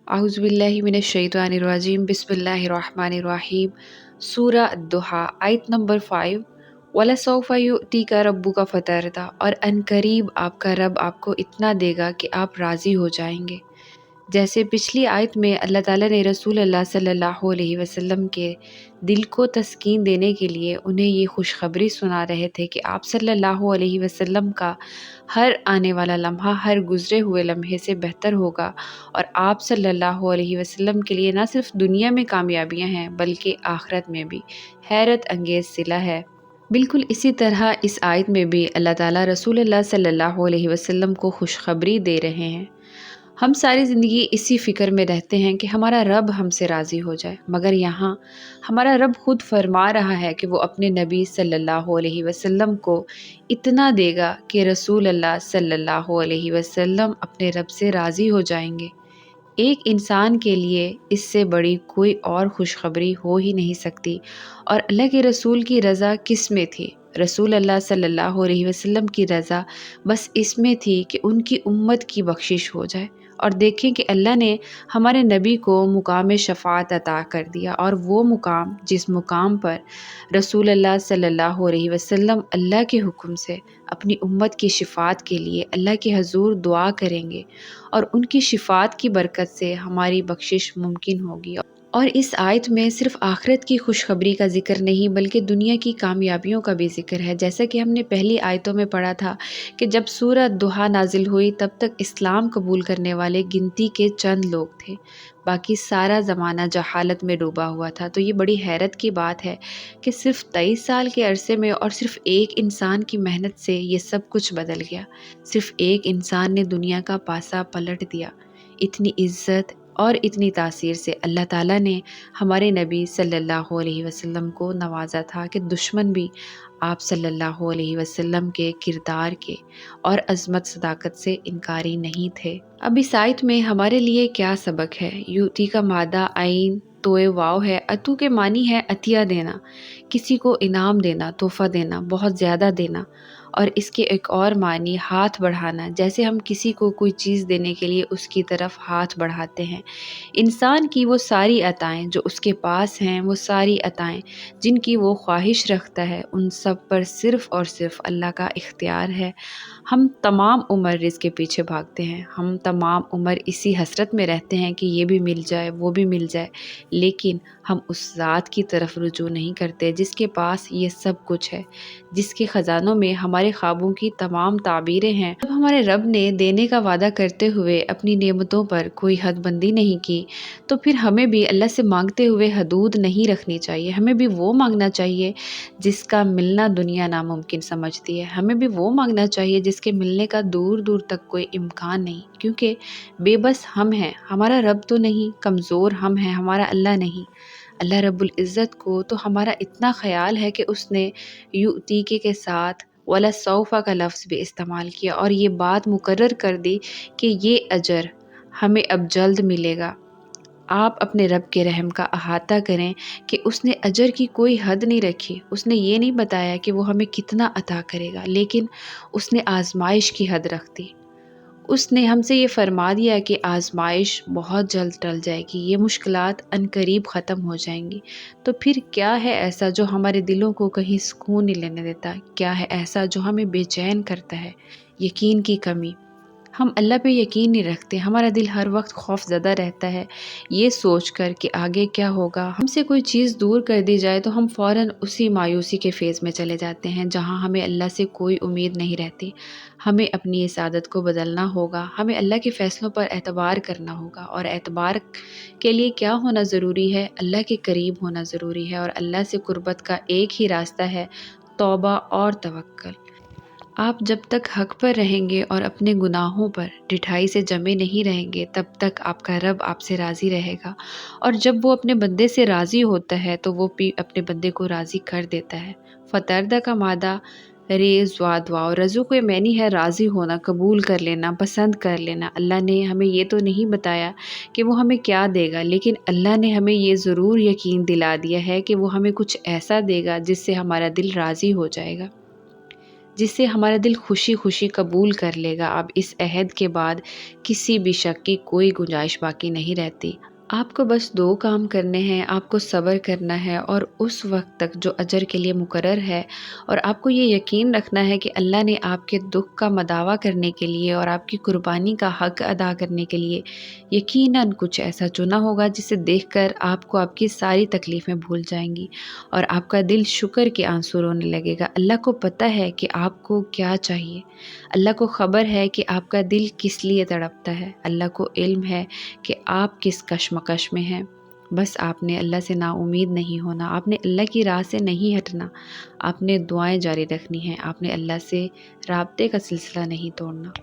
अऊज़ु बिल्लाहि मिनश्शैतानिर्रजीम बिस्मिल्लाहिर्रहमानिर्रहीम। सूरा अद्दुहा आयत नंबर 5। वलसौफ़ युअतीका रब्बुका फ़तरदा, और अनकरीब आपका रब आपको इतना देगा कि आप राज़ी हो जाएंगे। जैसे पिछली आयत में अल्लाह ताला ने रसूल अल्लाह सल्लल्लाहु अलैहि वसल्लम के दिल को तस्कीन देने के लिए उन्हें ये खुशखबरी सुना रहे थे कि आप सल्लल्लाहु अलैहि वसल्लम का हर आने वाला लम्हा हर गुज़रे हुए लम्हे से बेहतर होगा, और आप सल्लल्लाहु अलैहि वसल्लम के लिए न सिर्फ दुनिया में कामयाबियाँ हैं बल्कि आखिरत में भी हैरत अंगेज़ सिला है। बिल्कुल इसी तरह इस आयत में भी अल्लाह ताला रसूल अल्लाह सल्लल्लाहु अलैहि वसल्लम को खुशखबरी दे रहे हैं। हम सारी ज़िंदगी इसी फ़िक्र में रहते हैं कि हमारा रब हमसे राज़ी हो जाए, मगर यहाँ हमारा रब खुद फरमा रहा है कि वो अपने नबी सल्लल्लाहु अलैहि वसल्लम को इतना देगा कि रसूल अल्लाह सल्लल्लाहु अलैहि वसल्लम अपने रब से राज़ी हो जाएंगे। एक इंसान के लिए इससे बड़ी कोई और खुशखबरी हो ही नहीं सकती। और अल्लाह के रसूल की रज़ा किस में थी? रसूल अल्लाह सल्लल्लाहु अलैहि वसल्लम की रज़ा बस इसमें थी कि उनकी उम्मत की बख्शिश हो जाए। और देखें कि अल्लाह ने हमारे नबी को मुकाम शफ़ाअत अता कर दिया, और वो मुकाम जिस मुकाम पर रसूल अल्लाह सल्लल्लाहु अलैहि वसल्लम अल्लाह के हुक्म से अपनी उम्मत की शिफ़ात के लिए अल्लाह के हजूर दुआ करेंगे, और उनकी शिफ़ात की बरकत से हमारी बख्शिश मुमकिन होगी। और इस आयत में सिर्फ आखिरत की खुशखबरी का जिक्र नहीं बल्कि दुनिया की कामयाबियों का भी जिक्र है। जैसा कि हमने पहली आयतों में पढ़ा था कि जब सूरत दुहा नाजिल हुई तब तक इस्लाम कबूल करने वाले गिनती के चंद लोग थे, बाकी सारा ज़माना जहालत में डूबा हुआ था। तो ये बड़ी हैरत की बात है कि सिर्फ 23 साल के अरसे में और सिर्फ एक इंसान की मेहनत से ये सब कुछ बदल गया। सिर्फ एक इंसान ने दुनिया का पासा पलट दिया। इतनी इज़्ज़त और इतनी तासीर से अल्लाह ताला ने हमारे नबी सल्लल्लाहु अलैहि वसल्लम को नवाजा था कि दुश्मन भी आप सल्लल्लाहु अलैहि वसल्लम के किरदार के और अज़मत सदाकत से इनकारी नहीं थे। अब इस आयत में हमारे लिए क्या सबक है? युती का मादा आइन तोए वाव है। अतु के मानी है अतिया देना, किसी को इनाम देना, तोहफ़ा देना, बहुत ज़्यादा देना। और इसके एक और मानी हाथ बढ़ाना, जैसे हम किसी को कोई चीज़ देने के लिए उसकी तरफ हाथ बढ़ाते हैं। इंसान की वो सारी अताएँ जो उसके पास हैं, वो सारी अताएँ जिनकी वो ख्वाहिश रखता है, उन सब पर सिर्फ़ और सिर्फ अल्लाह का इख्तियार है। हम तमाम उम्र रिज़्क़ के पीछे भागते हैं, हम तमाम उम्र इसी हसरत में रहते हैं कि ये भी मिल जाए, वो भी मिल जाए, लेकिन हम उस ज़ात की तरफ रुजू नहीं करते जिसके पास ये सब कुछ है, जिसके ख़जानों में हमारे ख्वाबों की तमाम ताबीरें हैं। जब हमारे रब ने देने का वादा करते हुए अपनी नेमतों पर कोई हदबंदी नहीं की, तो फिर हमें भी अल्लाह से मांगते हुए हदूद नहीं रखनी चाहिए। हमें भी वो मांगना चाहिए जिसका मिलना दुनिया नामुमकिन समझती है। हमें भी वो मांगना चाहिए जिसके मिलने का दूर दूर तक कोई इम्कान नहीं, क्योंकि बेबस हम हैं, हमारा रब तो नहीं। कमज़ोर हम हैं, हमारा अल्लाह नहीं। अल्लाह रब्बुल इज़्ज़त को तो हमारा इतना ख़याल है कि उसने युतीके के साथ वला सौफ़ा का लफ्ज़ भी इस्तेमाल किया, और ये बात मुकर्रर कर दी कि ये अजर हमें अब जल्द मिलेगा। आप अपने रब के रहम का अहाता करें कि उसने अजर की कोई हद नहीं रखी। उसने ये नहीं बताया कि वो हमें कितना अता करेगा, लेकिन उसने आज़माइश की हद रख दी। उसने हमसे ये फरमा दिया कि आज़माइश बहुत जल्द टल जाएगी, ये मुश्किलात अनकरीब ख़त्म हो जाएंगी। तो फिर क्या है ऐसा जो हमारे दिलों को कहीं सुकून नहीं लेने देता? क्या है ऐसा जो हमें बेचैन करता है? यकीन की कमी। हम अल्लाह पे यकीन नहीं रखते, हमारा दिल हर वक्त खौफ ज़दा रहता है ये सोच कर कि आगे क्या होगा। हमसे कोई चीज़ दूर कर दी जाए तो हम फ़ौरन उसी मायूसी के फ़ेज़ में चले जाते हैं जहाँ हमें अल्लाह से कोई उम्मीद नहीं रहती। हमें अपनी इस आदत को बदलना होगा, हमें अल्लाह के फ़ैसलों पर एतबार करना होगा। और एतबार के लिए क्या होना ज़रूरी है? अल्लाह के करीब होना ज़रूरी है, और अल्लाह से कुर्बत का एक ही रास्ता है, तौबा और तवक्कुल। आप जब तक हक पर रहेंगे और अपने गुनाहों पर ढिठाई से जमे नहीं रहेंगे, तब तक आपका रब आपसे राज़ी रहेगा। और जब वो अपने बंदे से राज़ी होता है तो वो भी अपने बंदे को राज़ी कर देता है। फ़तरदा का मादा रेज़ वाद वाव, रज़ू को मैनी है राज़ी होना, कबूल कर लेना, पसंद कर लेना। अल्लाह ने हमें ये तो नहीं बताया कि वो हमें क्या देगा, लेकिन अल्लाह ने हमें ये ज़रूर यकीन दिला दिया है कि वो हमें कुछ ऐसा देगा जिससे हमारा दिल राज़ी हो जाएगा। जिससे हमारा दिल खुशी खुशी कबूल कर लेगा। अब इस अहद के बाद किसी भी शक की कोई गुंजाइश बाकी नहीं रहती। आपको बस 2 काम करने हैं, आपको सब्र करना है और उस वक़्त तक जो अजर के लिए मुकर्रर है, और आपको ये यकीन रखना है कि अल्लाह ने आपके दुःख का मदावा करने के लिए और आपकी कुर्बानी का हक़ अदा करने के लिए यकीनन कुछ ऐसा चुना होगा जिसे देखकर आपको आपकी सारी तकलीफ़ें भूल जाएँगी और आपका दिल शुक्र के आंसू रोने लगेगा। अल्लाह को पता है कि आपको क्या चाहिए। अल्लाह को ख़बर है कि आपका दिल किस लिए तड़पता है। अल्लाह को इल्म है कि आप किस कशमकश में हैं। बस आपने अल्लाह से नाउम्मीद नहीं होना, आपने अल्लाह की राह से नहीं हटना, आपने दुआएं जारी रखनी हैं, आपने अल्लाह से राब्ते का सिलसिला नहीं तोड़ना।